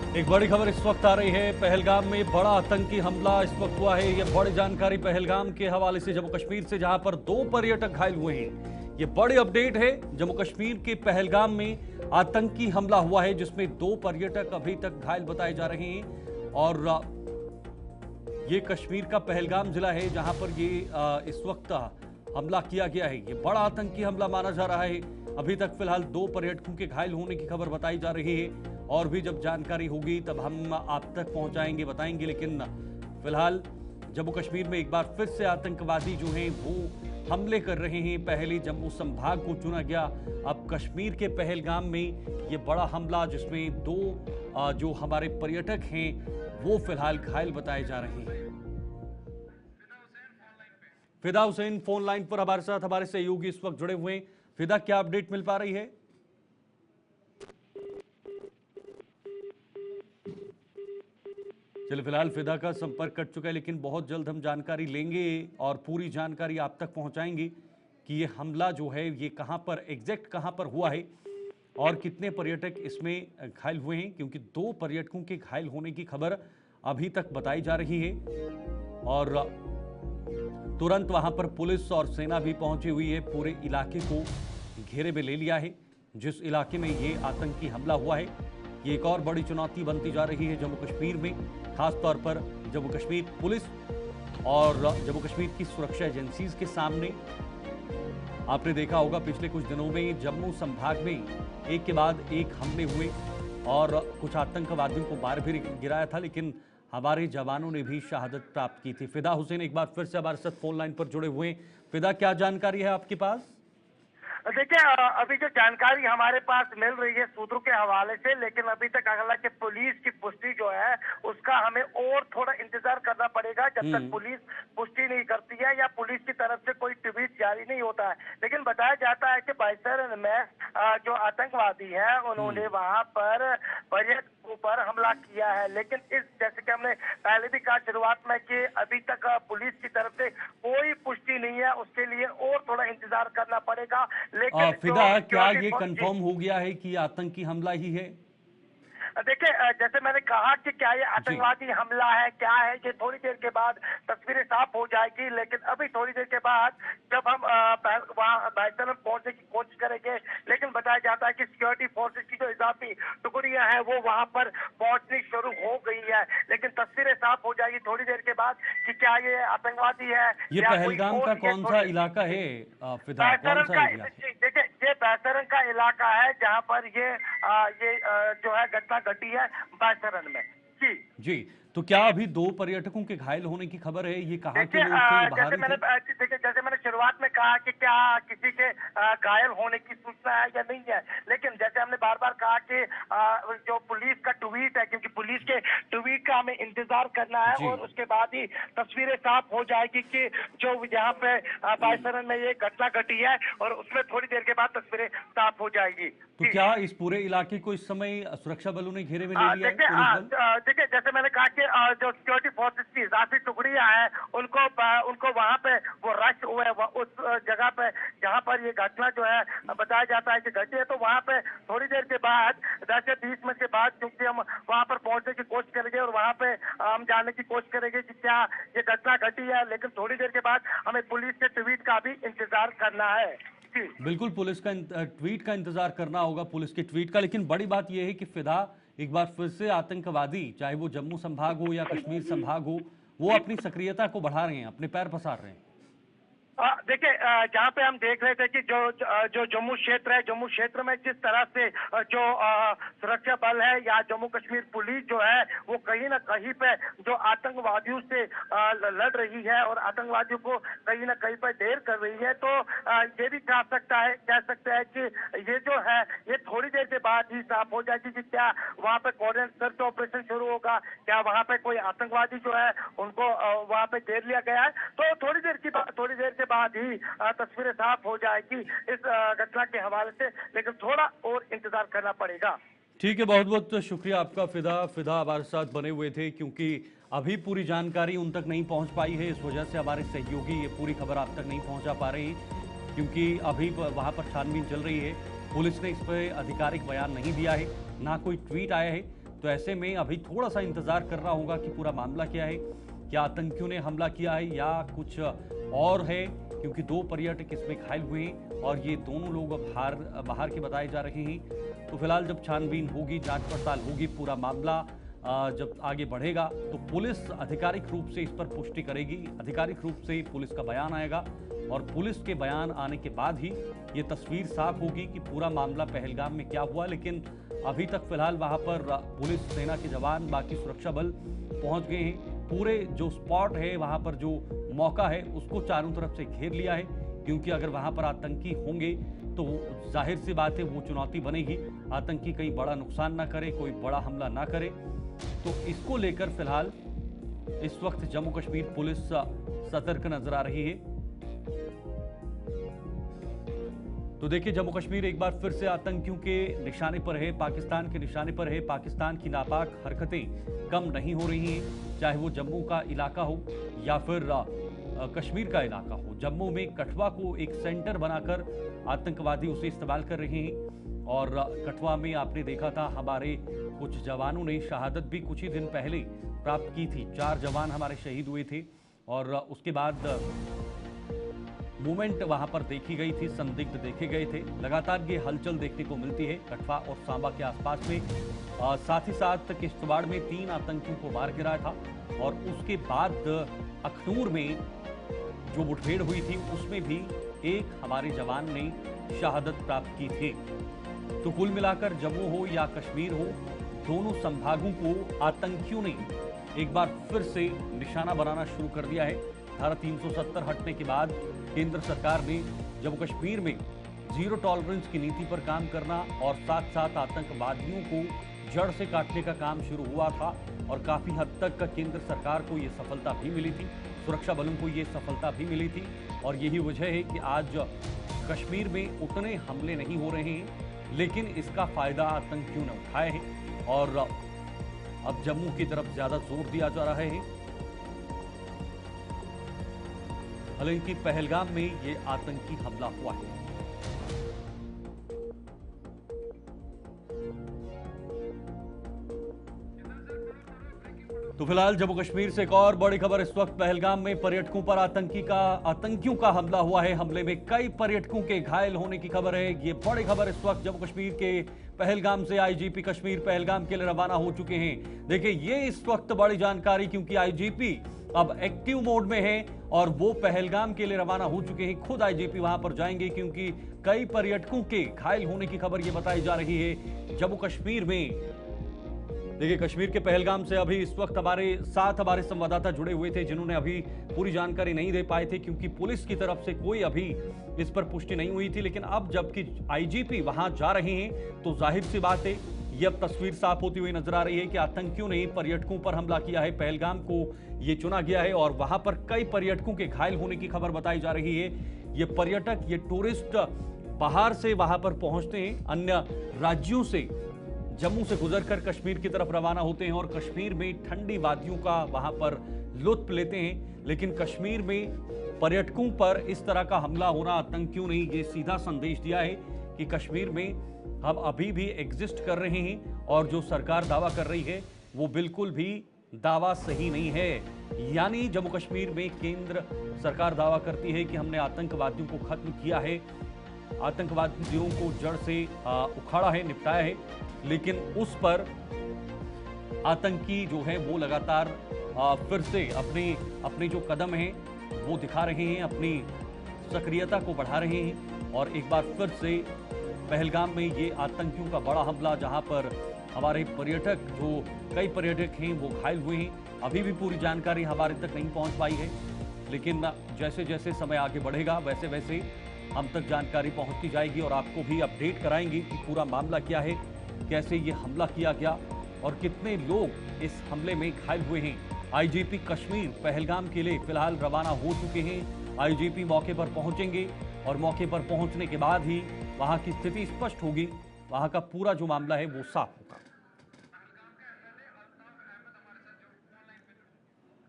एक बड़ी खबर इस वक्त आ रही है। पहलगाम में बड़ा आतंकी हमला इस वक्त हुआ है। यह बड़ी जानकारी पहलगाम के हवाले से जम्मू कश्मीर से, जहां पर 2 पर्यटक घायल हुए हैं। यह बड़ी अपडेट है। जम्मू कश्मीर के पहलगाम में आतंकी हमला हुआ है, जिसमें 2 पर्यटक अभी तक घायल बताए जा रहे हैं। और ये कश्मीर का पहलगाम जिला है, जहां पर ये इस वक्त हमला किया गया है। ये बड़ा आतंकी हमला माना जा रहा है। अभी तक फिलहाल 2 पर्यटकों के घायल होने की खबर बताई जा रही है। और भी जब जानकारी होगी तब हम आप तक पहुंचाएंगे, बताएंगे। लेकिन फिलहाल जम्मू कश्मीर में एक बार फिर से आतंकवादी जो हैं वो हमले कर रहे हैं। पहले जम्मू संभाग को चुना गया, अब कश्मीर के पहलगाम में ये बड़ा हमला, जिसमें 2 जो हमारे पर्यटक हैं वो फिलहाल घायल बताए जा रहे हैं। फिदा हुसैन फोन लाइन पर हमारे साथ, हमारे सहयोगी इस वक्त जुड़े हुए हैं। फिदा, क्या अपडेट मिल पा रही है? चलिए, फिलहाल फिदा का संपर्क कट चुका है, लेकिन बहुत जल्द हम जानकारी लेंगे और पूरी जानकारी आप तक पहुंचाएंगे कि ये हमला जो है ये कहां पर एग्जैक्ट कहां पर हुआ है और कितने पर्यटक इसमें घायल हुए हैं, क्योंकि 2 पर्यटकों के घायल होने की खबर अभी तक बताई जा रही है। और तुरंत वहां पर पुलिस और सेना भी पहुंची हुई है। पूरे इलाके को घेरे में ले लिया है। जिस इलाके में ये आतंकी हमला हुआ है, ये एक और बड़ी चुनौती बनती जा रही है जम्मू कश्मीर में, खास तौर पर जम्मू कश्मीर पुलिस और जम्मू कश्मीर की सुरक्षा एजेंसीज के सामने। आपने देखा होगा पिछले कुछ दिनों में जम्मू संभाग में एक के बाद एक हमले हुए और कुछ आतंकवादियों को मार भी गिराया था, लेकिन हमारे जवानों ने भी शहादत प्राप्त की थी। फिदा हुसैन एक बार फिर से हमारे साथ फोन लाइन पर जुड़े हुए हैं। फिदा, क्या जानकारी है आपके पास? देखिए, अभी जो जानकारी हमारे पास मिल रही है सूत्रों के हवाले से, लेकिन अभी तक हालांकि पुलिस की पुष्टि जो है उसका हमें और थोड़ा इंतजार करना पड़ेगा, जब तक पुलिस पुष्टि नहीं करती है या पुलिस की तरफ से कोई ट्वीट जारी नहीं होता है। लेकिन बताया जाता है कि बाइसरन में जो आतंकवादी हैं उन्होंने वहां पर पर्यटकों पर हमला किया है। लेकिन इस, जैसे कि हमने पहले भी कहा शुरुआत में, कि अभी तक पुलिस की तरफ से कोई पुष्टि नहीं है, उसके लिए और थोड़ा इंतजार करना पड़ेगा। लेकिन फिदा, क्या ये कंफर्म हो गया है कि आतंकी हमला ही है? देखिए, जैसे मैंने कहा कि क्या ये आतंकवादी हमला है, क्या है, ये थोड़ी देर के बाद तस्वीरें साफ हो जाएगी। लेकिन अभी थोड़ी देर के बाद जब हम वहाँ बाइसरन पहुंचने की कोशिश करेंगे, लेकिन बताया जाता है कि सिक्योरिटी फोर्सेज की जो इजाफी टुकड़ियां हैं वो वहां पर पहुंचनी शुरू हो गई है। लेकिन तस्वीरें साफ हो जाएगी थोड़ी देर के बाद कि क्या ये आतंकवादी है ये या पहलगाम का कौन सा इलाका है फिदा? कौन सा एरिया? देखिए, ये बाइसरन का इलाका है जहाँ पर ये जो है घटना घटी है बाइसरन में। जी जी, तो क्या अभी 2 पर्यटकों के घायल होने की खबर है? ये कहाँ के देखिए, लोग थे, ये बाहरी थे? देखिए, जैसे मैंने शुरुआत में कहा कि क्या किसी के घायल होने की सूचना है या नहीं है, लेकिन जैसे हमने बार बार कहा कि जो पुलिस का ट्वीट है, क्योंकि पुलिस के ट्वीट का हमें इंतजार करना है और उसके बाद ही तस्वीरें साफ हो जाएगी कि जो यहाँ पे बाइसरन में ये घटना घटी है, और उसमें थोड़ी देर के बाद तस्वीरें साफ हो जाएगी। तो क्या इस पूरे इलाके को इस समय सुरक्षा बलों ने घेरे में ले लिया है? देखिए, जैसे मैंने कहा कि जो सिक्योरिटी फोर्सेस की इजाफी टुकड़ियां हैं उनको वहां पे वो रश हुए है, उस जगह पे जहां पर ये घटना जो है बताया जाता है कि घटी है। तो वहां पे थोड़ी देर के बाद 10 से 20 मिनट के बाद, क्योंकि हम वहां पर पहुंचने की कोशिश करेंगे और वहां पे हम जानने की कोशिश करेंगे कि क्या ये घटना घटी है। लेकिन थोड़ी देर के बाद हमें पुलिस के ट्वीट का भी इंतजार करना है। बिल्कुल, पुलिस का ट्वीट का इंतजार करना होगा, पुलिस के ट्वीट का। लेकिन बड़ी बात यह है कि फिदा, एक बार फिर से आतंकवादी, चाहे वो जम्मू संभाग हो या कश्मीर संभाग हो, वो अपनी सक्रियता को बढ़ा रहे हैं, अपने पैर पसार रहे हैं। देखिए, जहाँ पे हम देख रहे थे कि जो जम्मू क्षेत्र है, जम्मू क्षेत्र में जिस तरह से जो सुरक्षा बल है या जम्मू कश्मीर पुलिस जो है वो कहीं ना कहीं पे जो आतंकवादियों से लड़ रही है और आतंकवादियों को कहीं ना कहीं पे ढेर कर रही है। तो ये भी कह सकते हैं कि ये जो है ये थोड़ी देर के बाद ही साफ हो जाएगी कि क्या वहाँ पे कोऑर्डिनेट सर्च ऑपरेशन शुरू होगा, क्या वहाँ पे कोई आतंकवादी जो है उनको वहाँ पे घेर लिया गया है। तो थोड़ी देर के बाद ही तस्वीरें साफ हो जाएगी इस घटना के हवाले से, लेकिन थोड़ा और इंतजार करना पड़ेगा। ठीक है, बहुत बहुत शुक्रिया आपका फिदा हमारे साथ बने हुए थे, क्योंकि अभी पूरी जानकारी उन तक नहीं पहुंच पाई है। इस वजह से हमारे सहयोगी ये पूरी खबर आप तक नहीं पहुंचा पा रहे हैं, क्योंकि अभी वहां पर छानबीन चल रही है। पुलिस ने इस पर आधिकारिक बयान नहीं दिया है, ना कोई ट्वीट आया है। तो ऐसे में अभी थोड़ा सा इंतजार करना होगा कि पूरा मामला क्या है, क्या आतंकियों ने हमला किया है या कुछ और है, क्योंकि 2 पर्यटक इसमें घायल हुए हैं और ये दोनों लोग बाहर के बताए जा रहे हैं। तो फिलहाल जब छानबीन होगी, जांच पड़ताल होगी, पूरा मामला जब आगे बढ़ेगा तो पुलिस आधिकारिक रूप से इस पर पुष्टि करेगी, आधिकारिक रूप से पुलिस का बयान आएगा और पुलिस के बयान आने के बाद ही ये तस्वीर साफ होगी कि पूरा मामला पहलगाम में क्या हुआ। लेकिन अभी तक फिलहाल वहां पर पुलिस, सेना के जवान, बाकी सुरक्षा बल पहुंच गए हैं। पूरे जो स्पॉट है, वहां पर जो मौका है, उसको चारों तरफ से घेर लिया है, क्योंकि अगर वहां पर आतंकी होंगे तो जाहिर सी बात है वो चुनौती बनेगी, आतंकी कहीं बड़ा नुकसान ना करे, कोई बड़ा हमला ना करे। तो इसको लेकर फिलहाल इस वक्त जम्मू कश्मीर पुलिस सतर्क नजर आ रही है। तो देखिए, जम्मू कश्मीर एक बार फिर से आतंकियों के निशाने पर है, पाकिस्तान के निशाने पर है। पाकिस्तान की नापाक हरकतें कम नहीं हो रही हैं, चाहे वो जम्मू का इलाका हो या फिर कश्मीर का इलाका हो। जम्मू में कठुआ को एक सेंटर बनाकर आतंकवादी उसे इस्तेमाल कर रहे हैं और कठुआ में आपने देखा था हमारे कुछ जवानों ने शहादत भी कुछ ही दिन पहले प्राप्त की थी। 4 जवान हमारे शहीद हुए थे और उसके बाद मूवमेंट वहां पर देखी गई थी, संदिग्ध देखे गए थे। लगातार ये हलचल देखने को मिलती है कठुआ और सांबा के आसपास में। साथ ही साथ किश्तवाड़ में 3 आतंकियों को मार गिराया था और उसके बाद अखनूर में जो मुठभेड़ हुई थी उसमें भी एक हमारे जवान ने शहादत प्राप्त की थी। तो कुल मिलाकर जम्मू हो या कश्मीर हो, दोनों संभागों को आतंकियों ने एक बार फिर से निशाना बनाना शुरू कर दिया है। धारा 370 हटने के बाद केंद्र सरकार ने जम्मू कश्मीर में जीरो टॉलरेंस की नीति पर काम करना और साथ साथ आतंकवादियों को जड़ से काटने का काम शुरू हुआ था और काफी हद तक केंद्र सरकार को यह सफलता भी मिली थी, सुरक्षा बलों को यह सफलता भी मिली थी। और यही वजह है कि आज कश्मीर में उतने हमले नहीं हो रहे हैं, लेकिन इसका फायदा आतंकियों ने उठाया है और अब जम्मू की तरफ ज्यादा जोर दिया जा रहा है। हालांकि पहलगाम में ये आतंकी हमला हुआ है। तो फिलहाल जम्मू कश्मीर से एक और बड़ी खबर इस वक्त, पहलगाम में पर्यटकों पर आतंकियों का हमला हुआ है। हमले में कई पर्यटकों के घायल होने की खबर है। ये बड़ी खबर इस वक्त जम्मू कश्मीर के पहलगाम से। आईजीपी कश्मीर पहलगाम के लिए रवाना हो चुके हैं। देखिए, ये इस वक्त बड़ी जानकारी, क्योंकि आईजीपी अब एक्टिव मोड में है और वो पहलगाम के लिए रवाना हो चुके हैं। खुद आईजीपी वहां पर जाएंगे क्योंकि कई पर्यटकों के घायल होने की खबर ये बताई जा रही है जम्मू कश्मीर में। देखिए, कश्मीर के पहलगाम से अभी इस वक्त हमारे साथ हमारे संवाददाता जुड़े हुए थे, जिन्होंने अभी पूरी जानकारी नहीं दे पाए थे क्योंकि पुलिस की तरफ से कोई अभी इस पर पुष्टि नहीं हुई थी। लेकिन अब जबकि आईजीपी वहां जा रहे हैं तो जाहिर सी बात है ये अब तस्वीर साफ होती हुई नजर आ रही है कि आतंकियों ने पर्यटकों पर हमला किया है। पहलगाम को ये चुना गया है और वहां पर कई पर्यटकों के घायल होने की खबर बताई जा रही है। ये पर्यटक, ये टूरिस्ट बाहर से वहां पर पहुंचते हैं, अन्य राज्यों से, जम्मू से गुजरकर कश्मीर की तरफ रवाना होते हैं और कश्मीर में ठंडी वादियों का वहां पर लुत्फ लेते हैं। लेकिन कश्मीर में पर्यटकों पर इस तरह का हमला होना, आतंकियों ने ये सीधा संदेश दिया है कि कश्मीर में हम अभी भी एग्जिस्ट कर रहे हैं और जो सरकार दावा कर रही है वो बिल्कुल भी दावा सही नहीं है। यानी जम्मू कश्मीर में केंद्र सरकार दावा करती है कि हमने आतंकवादियों को खत्म किया है, आतंकवादियों को जड़ से उखाड़ा है, निपटाया है, लेकिन उस पर आतंकी जो है वो लगातार फिर से अपने जो कदम हैं वो दिखा रहे हैं, अपनी सक्रियता को बढ़ा रहे हैं और एक बार फिर से पहलगाम में ये आतंकियों का बड़ा हमला, जहां पर हमारे पर्यटक, जो कई पर्यटक हैं वो घायल हुए हैं। अभी भी पूरी जानकारी हमारे तक नहीं पहुंच पाई है, लेकिन जैसे जैसे समय आगे बढ़ेगा वैसे वैसे हम तक जानकारी पहुंचती जाएगी और आपको भी अपडेट कराएंगे कि पूरा मामला क्या है, कैसे ये हमला किया गया और कितने लोग इस हमले में घायल हुए हैं। आईजीपी कश्मीर पहलगाम के लिए फिलहाल रवाना हो चुके हैं। आईजीपी मौके पर पहुंचेंगे और मौके पर पहुंचने के बाद ही वहां की स्थिति स्पष्ट होगी, वहां का पूरा जो मामला है वो साफ होगा।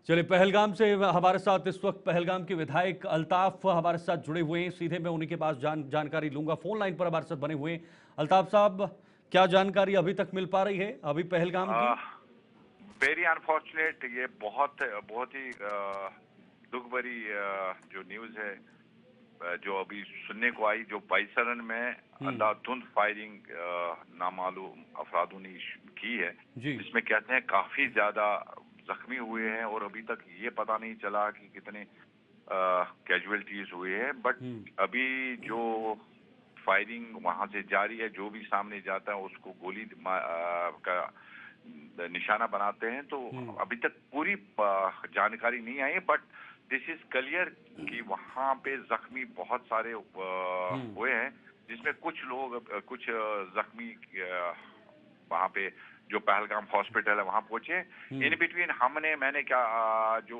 चलिए, पहलगाम से हमारे साथ इस वक्त पहलगाम के विधायक अल्ताफ हमारे साथ जुड़े हुए हैं। सीधे मैं उन्हीं के पास जानकारी लूंगा, फोन लाइन पर हमारे साथ बने हुए हैं। अल्ताफ साहब, क्या जानकारी अभी तक मिल पा रही है अभी पहलगाम की? वेरी अनफॉर्चुनेट, ये बहुत बहुत ही दुख भरी जो न्यूज है जो अभी सुनने को आई, जो बाइसरन में अंधाधुंध फायरिंग नामालूम अफरादों ने की है, इसमें कहते हैं काफी ज्यादा जख्मी हुए हैं और अभी तक ये पता नहीं चला कि कितने कैजुअलिटीज हुए हैं। बट अभी जो फायरिंग वहां से जारी है, जो भी सामने जाता है उसको गोली का निशाना बनाते हैं। तो अभी तक पूरी जानकारी नहीं आई है, बट दिस इज क्लियर कि वहां पे जख्मी बहुत सारे हुए हैं, जिसमें कुछ लोग कुछ जख्मी वहां पे जो पहलगाम हॉस्पिटल है वहां पहुंचे। इन बिटवीन मैंने क्या जो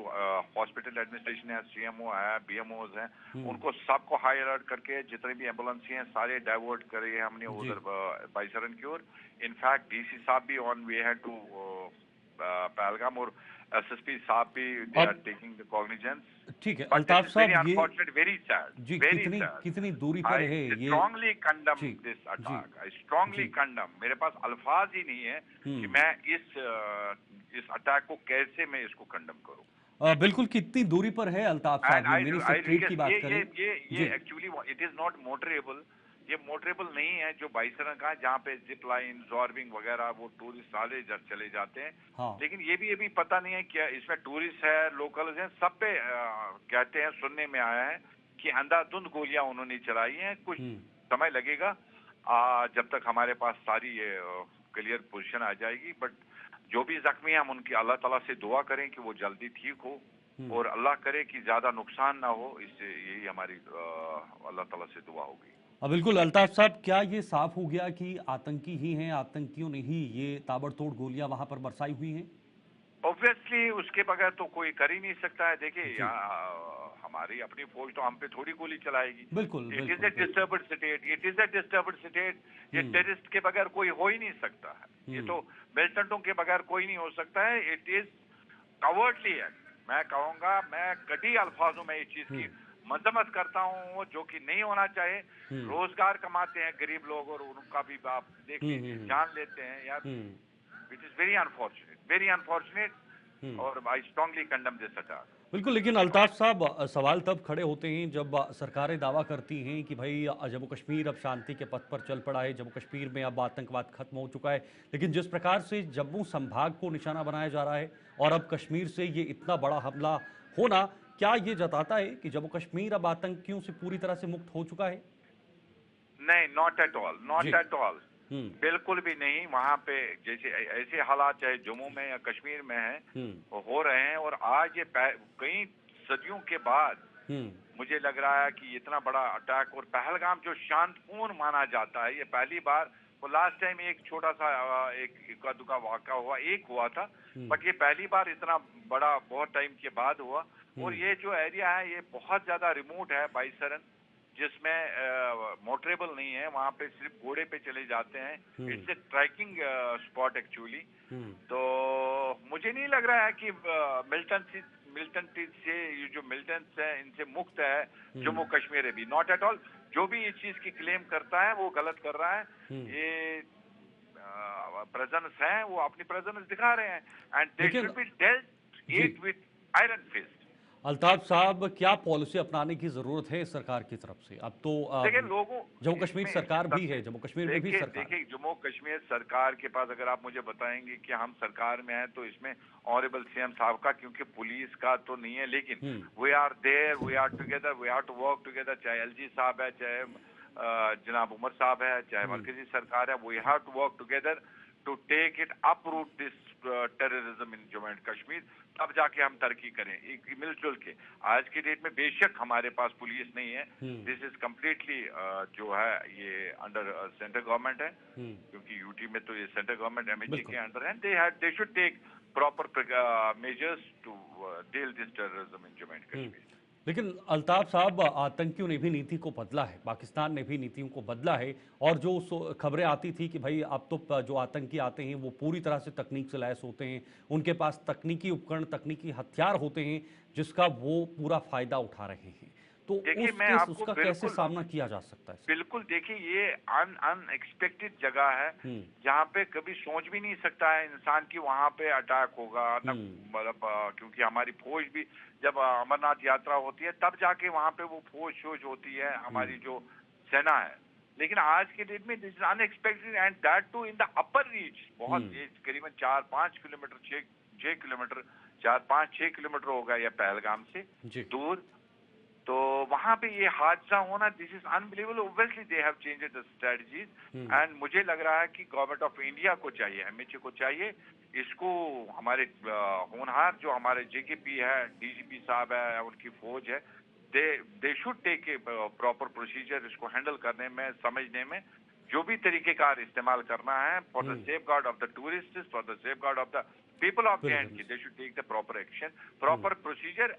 हॉस्पिटल एडमिनिस्ट्रेशन है, सीएमओ है, बीएमओज हैं, उनको सबको हाई अलर्ट करके जितने भी एम्बुलेंस हैं सारे डाइवर्ट करे हमने उधर बाइसरन की ओर। इनफैक्ट डीसी साहब भी ऑन वे है टू पहलगाम और एसएसपी साहब भी they are taking the cognizance. ठीक है अल्ताफ साहब, ये वेरी सैड जी कितनी दूरी पर है ये? Strongly condemn this attack, I strongly condemn. मेरे पास अल्फाज ही नहीं है कि मैं इस अटैक को कैसे मैं इसको कंडम करूं। बिल्कुल, कितनी दूरी पर है अल्ताफ साहब? मेरी सेक्रेट की बात करें, ये actually it is not motorable, ये मोटरेबल नहीं है जो बाइसरन का, जहाँ पे जिप लाइन, जॉर्बिंग वगैरह वो टूरिस्ट सारे चले जाते हैं। हाँ। लेकिन ये भी पता नहीं है क्या इसमें टूरिस्ट है, लोकल्स हैं, सब पे कहते हैं, सुनने में आया है कि अंधाधुंध गोलियां उन्होंने चलाई हैं। कुछ समय लगेगा जब तक हमारे पास सारी ये क्लियर पोजीशन आ जाएगी। बट जो भी जख्मी हैं हम उनकी अल्लाह ताला से दुआ करें कि वो जल्दी ठीक हो और अल्लाह करे कि ज्यादा नुकसान ना हो। इससे यही हमारी अल्लाह ताला से दुआ होगी। बिल्कुल अल्ताफ साहब, क्या ये साफ हो गया कि आतंकी ही हैं, आतंकियों ने ही ये ताबड़तोड़ गोलियां वहां पर बरसाई हुई हैं? ऑब्वियसली उसके बगैर तो कोई कर ही नहीं सकता है। देखिए हमारी अपनी फौज तो हम पे थोड़ी गोली चलाएगी। बिल्कुल, it is a disturbed state, it is a disturbed state. ये टेररिस्ट के बगैर कोई हो ही नहीं सकता है, ये तो मिलिटेंटों के बगैर कोई नहीं हो सकता है। It is cowardly act. मैं कहूंगा, मैं कड़ी अल्फाजों में इस चीज की मजम्मत करता हूँ, जो कि नहीं होना चाहिए। रोजगार कमाते हैं गरीब लोग और उनका भी आप देखिए जान लेते हैं यार। इट इज वेरी अनफॉर्चुनेट और I strongly condemn this attack. बिल्कुल, लेकिन अल्ताफ साहब सवाल तब खड़े होते हैं जब सरकारें दावा करती हैं कि भाई जम्मू कश्मीर अब शांति के पथ पर चल पड़ा है, जम्मू कश्मीर में अब आतंकवाद खत्म हो चुका है। लेकिन जिस प्रकार से जम्मू संभाग को निशाना बनाया जा रहा है और अब कश्मीर से ये इतना बड़ा हमला होना, क्या ये जताता है कि जम्मू कश्मीर अब आतंकियों से पूरी तरह से मुक्त हो चुका है? नहीं, not at all, not at all, बिल्कुल भी नहीं। वहाँ पे जैसे ऐसे हालात चाहे जम्मू में या कश्मीर में है हो रहे हैं। और आज ये कई सदियों के बाद मुझे लग रहा है कि इतना बड़ा अटैक, और पहलगाम जो शांतिपूर्ण माना जाता है, ये पहली बार, वो लास्ट टाइम एक छोटा सा एक इक्का दुक्का वाक़ा हुआ, एक हुआ था, बट ये पहली बार इतना बड़ा बहुत टाइम के बाद हुआ। और ये जो एरिया है ये बहुत ज्यादा रिमोट है बाइसरन, जिसमें मोटरेबल नहीं है, वहां पे सिर्फ घोड़े पे चले जाते हैं। It's a trekking spot actually. तो मुझे नहीं लग रहा है कि मिलिटेंट से ये जो मिलिटेंट्स है इनसे मुक्त है जम्मू कश्मीर है भी, नॉट एट ऑल। जो भी इस चीज की क्लेम करता है वो गलत कर रहा है। ये प्रेजेंस है, वो अपनी प्रेजेंस दिखा रहे हैं and they should be dealt it with iron fist. Altaf साहब, क्या पॉलिसी अपनाने की जरूरत है सरकार की तरफ से? अब तो देखिए लोगों, जम्मू कश्मीर सरकार भी है, जम्मू कश्मीर में भी सरकार। देखिए जम्मू कश्मीर सरकार के पास अगर आप मुझे बताएंगे कि हम सरकार में हैं, तो इसमें ऑनरेबल सीएम साहब का, क्योंकि पुलिस का तो नहीं है, लेकिन we are there, we are together, we have to work together. चाहे एलजी साहब है, चाहे जनाब उमर साहब है, चाहे मरकजी सरकार है, we have to work together to take it uproot this terrorism in Jammu and Kashmir. तब जाके हम तरक्की करें मिलजुल के। आज की डेट में बेशक हमारे पास पुलिस नहीं है, दिस इज कम्प्लीटली जो है ये अंडर सेंट्रल गवर्नमेंट है, क्योंकि यूटी में तो ये सेंट्रल गवर्नमेंट एमएचए के अंडर है। They should take proper measures to deal this terrorism in Jammu and Kashmir. लेकिन अल्ताफ साहब, आतंकियों ने भी नीति को बदला है, पाकिस्तान ने भी नीतियों को बदला है। और जो खबरें आती थी कि भाई अब तो जो आतंकी आते हैं वो पूरी तरह से तकनीक से लैस होते हैं, उनके पास तकनीकी उपकरण, तकनीकी हथियार होते हैं, जिसका वो पूरा फायदा उठा रहे हैं। तो देखिए, उस मैं केस आपको उसका कैसे सामना किया जा सकता है? बिल्कुल देखिए, ये अनएक्सपेक्टेड जगह है हम्म। जहाँ पे कभी सोच भी नहीं सकता है इंसान की वहां पे अटैक होगा न, मतलब क्योंकि हमारी फौज भी जब अमरनाथ यात्रा होती है तब जाके वहां पे वो फौज होती है, हमारी जो सेना है। लेकिन आज के डेट में this is unexpected and that too in the upper reach, बहुत ये करीबन 4-5 किलोमीटर 6 किलोमीटर 4-5-6 किलोमीटर होगा या पहलगाम से जी। दूर। तो वहां पे ये हादसा होना, this is unbelievable. Obviously they have changed the strategies and मुझे लग रहा है कि गवर्नमेंट ऑफ इंडिया को चाहिए, एमएचए को चाहिए, इसको हमारे होनहार जो हमारे जेकेपी है, डीजीपी साहब है, उनकी फौज है, they should take a proper procedure इसको हैंडल करने में, समझने में, जो भी तरीकेकार इस्तेमाल करना है for the safe guard of the tourist, for the safe guard of the people of J, they should take the proper action, proper procedure,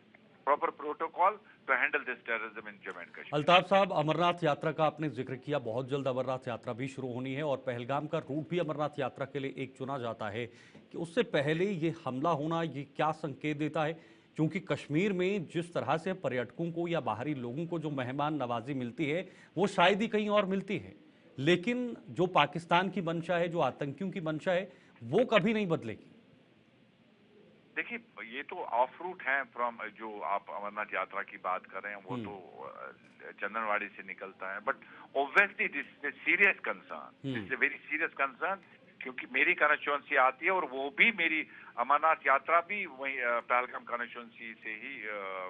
proper protocol to handle this terrorism in Jammu and Kashmir. Altaf साहब, अमरनाथ यात्रा का आपने जिक्र किया, बहुत जल्द अमरनाथ यात्रा भी शुरू होनी है और पहलगाम का रूट भी अमरनाथ यात्रा के लिए एक चुना जाता है कि उससे पहले ये हमला होना ये क्या संकेत देता है? क्योंकि कश्मीर में जिस तरह से पर्यटकों को या बाहरी लोगों को जो मेहमान नवाजी मिलती है वो शायद ही कहीं और मिलती है, लेकिन जो पाकिस्तान की मंशा है, जो आतंकियों की मंशा है, वो कभी नहीं बदलेगी। देखिए, ये तो ऑफ रूट है फ्रॉम, जो आप अमरनाथ यात्रा की बात कर रहे हैं वो तो चंदनवाड़ी से निकलता है, but obviously this is serious concern, this is a very serious concern, क्योंकि मेरी कॉन्स्टिट्यूएंसी आती है और वो भी मेरी अमरनाथ यात्रा भी वही पहलगाम कॉन्स्टिट्यूएंसी से ही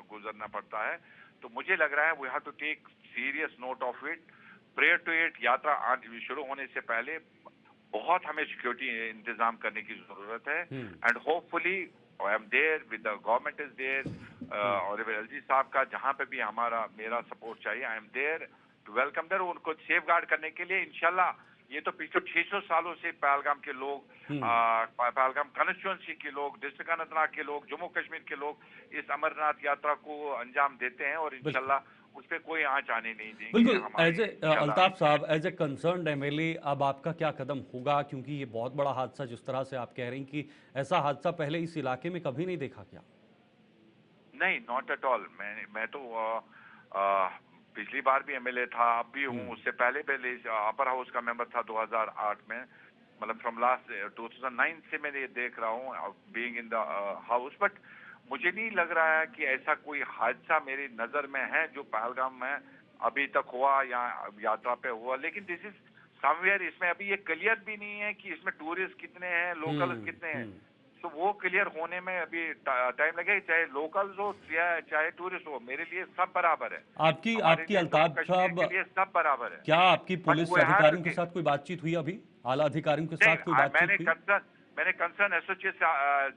गुजरना पड़ता है। तो मुझे लग रहा है we have to take serious note of it, prayer to it. यात्रा शुरू होने से पहले बहुत हमें सिक्योरिटी इंतजाम करने की जरूरत है and hopefully I am there with the government is there और एलजी साहब का जहां पे भी मेरा सपोर्ट चाहिए, I am there to welcome there, उनको सेफ गार्ड करने के लिए। इंशाल्लाह ये तो पिछले 600 सालों से पहलगाम के लोग, पहलगाम कॉन्स्टिट्यूएंसी के लोग, डिस्ट्रिक्ट अनंतनाग के लोग, जम्मू कश्मीर के लोग इस अमरनाथ यात्रा को अंजाम देते हैं और इंशाल्लाह उस पर कोई आंच आने नहीं देंगे। बिल्कुल। एज ए अल्ताफ साहब, एज ए कंसर्न्ड एमएलए, अब आपका क्या कदम होगा? क्योंकि ये बहुत बड़ा हादसा, जिस तरह से आप कह रहे हैं कि ऐसा हादसा पहले इस इलाके में कभी नहीं देखा गया। नहीं, नॉट एट ऑल। मैं तो पिछली बार भी एमएलए था, अब भी हूँ, उससे पहले अपर हाउस का मेंबर था 2008 में, मतलब फ्रॉम लास्ट 2009 से मैं ये देख रहा हूँ being in the house. But मुझे नहीं लग रहा है कि ऐसा कोई हादसा मेरी नजर में है जो पहलगाम में अभी तक हुआ या यात्रा पे हुआ। लेकिन दिस इज समवेयर, इसमें अभी ये क्लियर भी नहीं है कि इसमें टूरिस्ट कितने हैं, लोकल्स कितने हैं। तो वो क्लियर होने में अभी टाइम लगेगा, चाहे लोकल्स हो चाहे टूरिस्ट हो, मेरे लिए सब बराबर है। आपकी अल्ताफ साहब, के लिए सब बराबर है। क्या आपकी पुलिस अधिकारियों के साथ कोई बातचीत हुई? अभी आला अधिकारियों के साथ कोई बातचीत हुई? मैंने कंसर्न एसोसिएट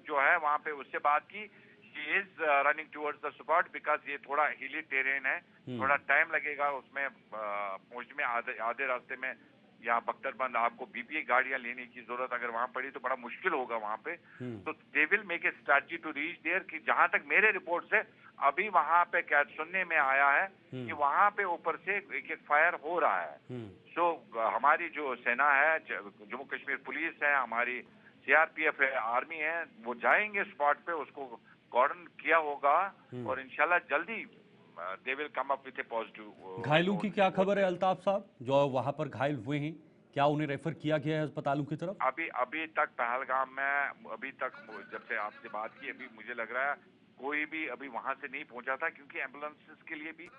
जो है वहाँ पे उससे बात की। He is running towards the spot because ये थोड़ा हिली टेरेन है, थोड़ा टाइम लगेगा उसमें पहुंचने में। आधे रास्ते में यहाँ बख्तरबंद आपको बीपीए गाड़ियां लेने की जरूरत अगर वहां पड़ी तो बड़ा मुश्किल होगा वहां पे। तो they will make a strategy to reach there, कि जहां तक मेरे रिपोर्ट से अभी वहां पे क्या सुनने में आया है कि वहां पे ऊपर से एक फायर हो रहा है। सो हमारी जो सेना है, जम्मू कश्मीर पुलिस है, हमारी सीआरपीएफ है, आर्मी है, वो जाएंगे स्पॉट पे, उसको कॉर्डन किया होगा और इंशाल्लाह जल्दी they will come up with A positive. घायलों की क्या खबर है अल्ताफ साहब, जो वहां पर घायल हुए हैं? क्या उन्हें रेफर किया गया है अस्पतालों की तरफ? अभी तक पहलगाम में अभी तक जब से आपसे बात की अभी मुझे लग रहा है कोई भी अभी वहां से नहीं पहुंचा था, क्योंकि एम्बुलेंसेस के लिए भी।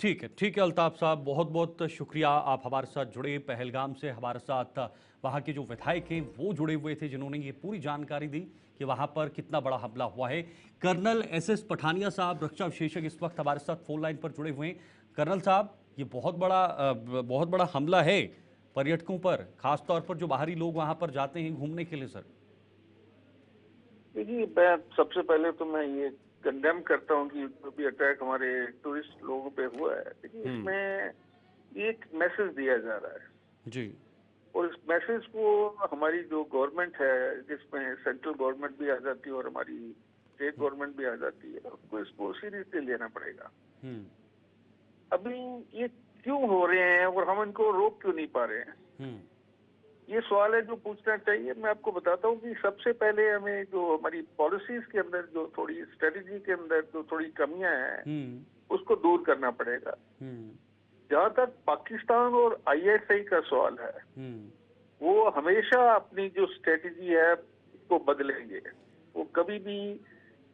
ठीक है अल्ताफ साहब, बहुत बहुत शुक्रिया, आप हमारे साथ जुड़े। पहलगाम से हमारे साथ वहाँ के जो विधायक हैं वो जुड़े हुए थे, जिन्होंने ये पूरी जानकारी दी कि वहाँ पर कितना बड़ा हमला हुआ है। कर्नल एसएस पठानिया साहब, रक्षा विशेषज्ञ, इस वक्त हमारे साथ फोन लाइन पर जुड़े हुए हैं। कर्नल साहब, ये बहुत बड़ा हमला है पर्यटकों पर, खासतौर पर जो बाहरी लोग वहाँ पर जाते हैं घूमने के लिए। सर देखिए, मैं सबसे पहले तो मैं ये कंडेम करता हूँ कि जो भी अटैक हमारे टूरिस्ट लोगों पे हुआ है, देखिए इसमें एक मैसेज दिया जा रहा है जी, और इस मैसेज को हमारी जो गवर्नमेंट है, जिसमें सेंट्रल गवर्नमेंट भी आ जाती है और हमारी स्टेट गवर्नमेंट भी आ जाती है, उसको इसको सीरियसली लेना पड़ेगा। अभी ये क्यों हो रहे हैं और हम इनको रोक क्यों नहीं पा रहे हैं? ये सवाल है जो पूछना चाहिए। मैं आपको बताता हूँ कि सबसे पहले हमें जो हमारी पॉलिसीज के अंदर जो थोड़ी स्ट्रेटजी के अंदर जो थोड़ी कमियां हैं उसको दूर करना पड़ेगा। जहां तक पाकिस्तान और आईएसआई का सवाल है, वो हमेशा अपनी जो स्ट्रेटजी है उसको बदलेंगे। वो कभी भी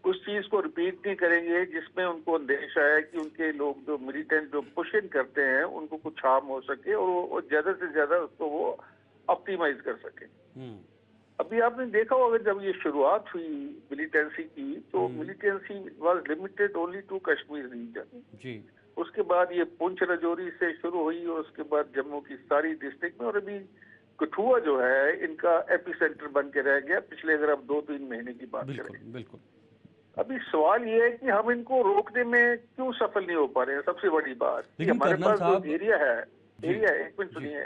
उस चीज को रिपीट नहीं करेंगे जिसमें उनको अंदेशा है कि उनके लोग जो मिलिटेंट जो पुश इन करते हैं उनको कुछ हार्म हो सके और वो ज्यादा से ज्यादा उसको वो ऑप्टिमाइज कर सके। अभी आपने देखा होगा जब ये शुरुआत हुई मिलिटेंसी की, तो militancy was limited only to Kashmir region जी। उसके बाद ये पुंछ राजौरी से शुरू हुई और उसके बाद जम्मू की सारी डिस्ट्रिक्ट में, और अभी कठुआ जो है इनका एपिसेंटर बन के रह गया पिछले अगर आप 2-3 महीने की बात करें। बिल्कुल। अभी सवाल ये है कि हम इनको रोकने में क्यों सफल नहीं हो पा रहे हैं। सबसे बड़ी बात कि हमारे पास जो एरिया है, एक मिनट सुनिए,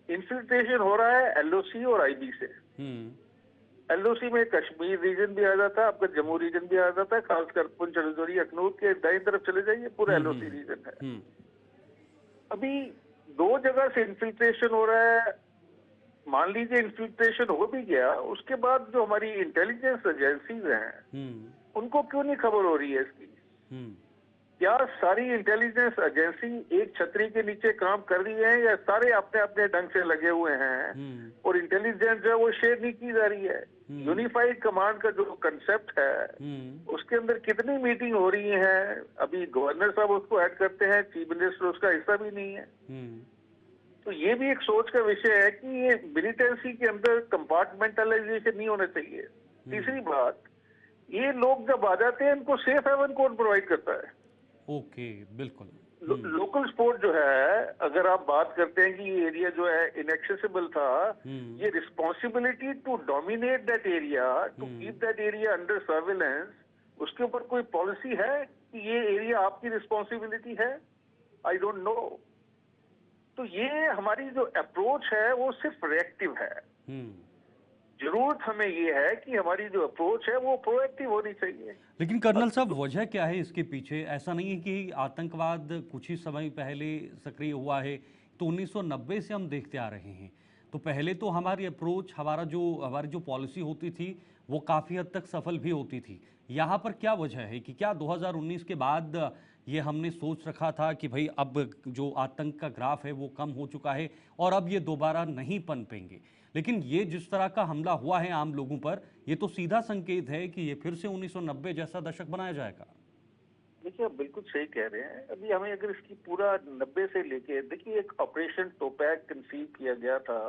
इन्फिल्ट्रेशन हो रहा है एलओसी और आईबी से। एलओसी में कश्मीर रीजन भी आ जाता है, आपका जम्मू रीजन भी आ जाता है, खासकर पुंछ राजौरी अखनूर के दाईं तरफ चले जाइए पूरा एलओसी रीजन है। अभी 2 जगह से इन्फिल्ट्रेशन हो रहा है। मान लीजिए इन्फिल्ट्रेशन हो भी गया, उसके बाद जो हमारी इंटेलिजेंस एजेंसीज हैं उनको क्यों नहीं खबर हो रही है इसकी? क्या सारी इंटेलिजेंस एजेंसी एक छतरी के नीचे काम कर रही है या सारे अपने अपने ढंग से लगे हुए हैं और इंटेलिजेंस जो है वो शेयर नहीं की जा रही है? यूनिफाइड कमांड का जो कंसेप्ट है उसके अंदर कितनी मीटिंग हो रही है? अभी गवर्नर साहब उसको ऐड करते हैं, चीफ मिनिस्टर उसका हिस्सा भी नहीं है। तो ये भी एक सोच का विषय है कि ये मिलिटेंसी के अंदर कंपार्टमेंटलाइजेशन नहीं होना चाहिए। तीसरी बात, ये लोग जब आ जाते हैं इनको सेफ हेवन कौन प्रोवाइड करता है? ओके, बिल्कुल। लोकल स्पोर्ट जो है, अगर आप बात करते हैं कि ये एरिया जो है इनएक्सेसिबल था, ये responsibility to dominate that area, to keep that area under surveillance, उसके ऊपर कोई पॉलिसी है कि ये एरिया आपकी रिस्पॉन्सिबिलिटी है? I don't know. तो ये हमारी जो अप्रोच है वो सिर्फ रिएक्टिव है। जरूरत हमें ये है कि हमारी जो अप्रोच है वो प्रोएक्टिव होनी चाहिए। लेकिन कर्नल साहब, वजह क्या है इसके पीछे? ऐसा नहीं है कि आतंकवाद कुछ ही समय पहले सक्रिय हुआ है, तो 1990 से हम देखते आ रहे हैं। तो पहले तो हमारी अप्रोच, हमारी जो पॉलिसी होती थी वो काफ़ी हद तक सफल भी होती थी। यहाँ पर क्या वजह है कि क्या 2019 के बाद ये हमने सोच रखा था कि भाई अब जो आतंक का ग्राफ है वो कम हो चुका है और अब ये दोबारा नहीं पनपेंगे? लेकिन ये जिस तरह का हमला हुआ है आम लोगों पर, ये तो सीधा संकेत है कि ये फिर से 1990 जैसा दशक बनाया जाएगा। देखिए, आप बिल्कुल सही कह रहे हैं। अभी हमें अगर इसकी पूरा 90 से लेके देखिए, एक ऑपरेशन टोपैक कंसीव किया गया था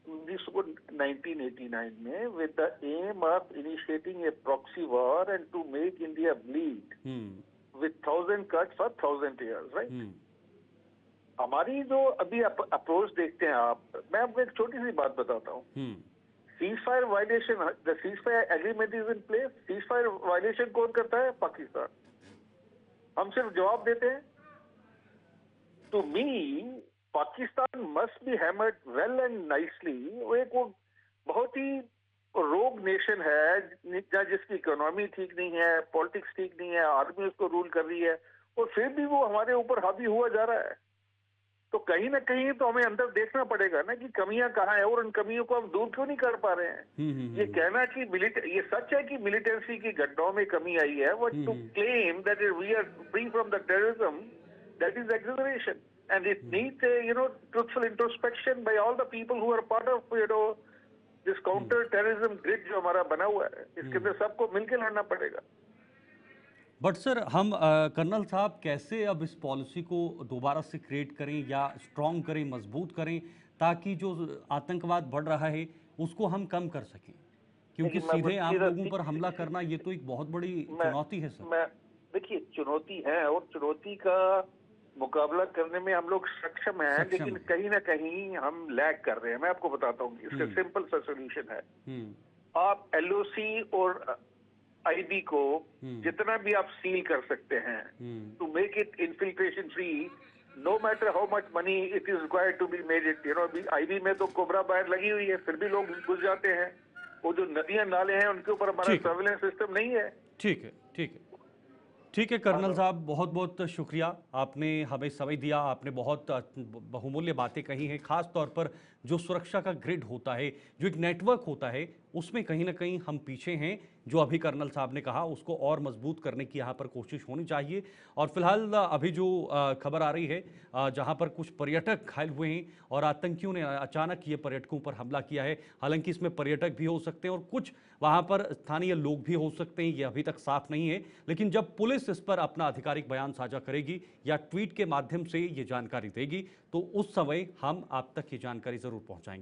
1989 में with the aim of initiating a proxy war and to make India bleed with 1000 cuts for 1000 years, right? हमारी जो अभी अप्रोच देखते हैं आप, मैं आपको एक छोटी सी बात बताता हूँ। Ceasefire violation, the ceasefire agreement is in place. Ceasefire violation कौन करता है? पाकिस्तान। हम सिर्फ जवाब देते हैं। To me Pakistan must be hammered well and nicely. वो बहुत ही रोग नेशन है जिसकी इकोनॉमी ठीक नहीं है, पॉलिटिक्स ठीक नहीं है, आर्मी उसको रूल कर रही है, और फिर भी वो हमारे ऊपर हावी हुआ जा रहा है। तो कहीं ना कहीं तो हमें अंदर देखना पड़ेगा ना कि कमियां कहाँ है और उन कमियों को हम दूर क्यों नहीं कर पा रहे हैं। ये कहना कि ये सच है कि मिलिटेंसी की घटनाओं में कमी आई है, but to claim that we are free from the terrorism, that is exaggeration and it needs truthful introspection by all the people who are part of this counter terrorism grid जो हमारा बना हुआ है। इसके अंदर सबको मिलकर लड़ना पड़ेगा। बट सर, हम कर्नल साहब कैसे अब इस पॉलिसी को दोबारा से क्रिएट करें या स्ट्रॉन्ग करें, मजबूत करें, ताकि जो आतंकवाद बढ़ रहा है उसको हम कम कर सकें? क्योंकि सीधे आम लोगों पर हमला करना ये तो एक बहुत बड़ी चुनौती है सर। देखिए, चुनौती है और चुनौती का मुकाबला करने में हम लोग सक्षम हैं, लेकिन कहीं ना कहीं हम लैग कर रहे हैं। मैं आपको बताता हूँ, इसका सिंपल सा सोल्यूशन है। आप एलओसी और आईबी को जितना भी आप सील कर सकते हैं to make it infiltration free, no matter how much money it is required to be made it, IB में तो कोबरा बायर लगी हुई है, फिर भी लोग घुस जाते हैं। वो जो नदियां नाले हैं उनके ऊपर हमारा सर्विलेंस सिस्टम नहीं है। ठीक है, ठीक है। ठीक है कर्नल साहब, बहुत बहुत शुक्रिया, आपने हमें समय दिया, आपने बहुत बहुमूल्य बातें कही हैं। खास तौर पर जो सुरक्षा का ग्रिड होता है, जो एक नेटवर्क होता है, उसमें कहीं ना कहीं हम पीछे हैं। जो अभी कर्नल साहब ने कहा उसको और मजबूत करने की यहाँ पर कोशिश होनी चाहिए। और फिलहाल अभी जो खबर आ रही है, जहाँ पर कुछ पर्यटक घायल हुए हैं और आतंकियों ने अचानक ये पर्यटकों पर हमला किया है। हालांकि इसमें पर्यटक भी हो सकते हैं और कुछ वहाँ पर स्थानीय लोग भी हो सकते हैं, ये अभी तक साफ नहीं है। लेकिन जब पुलिस इस पर अपना आधिकारिक बयान साझा करेगी या ट्वीट के माध्यम से ये जानकारी देगी, तो उस समय हम आप तक ये जानकारी जरूर पहुंचाएंगे।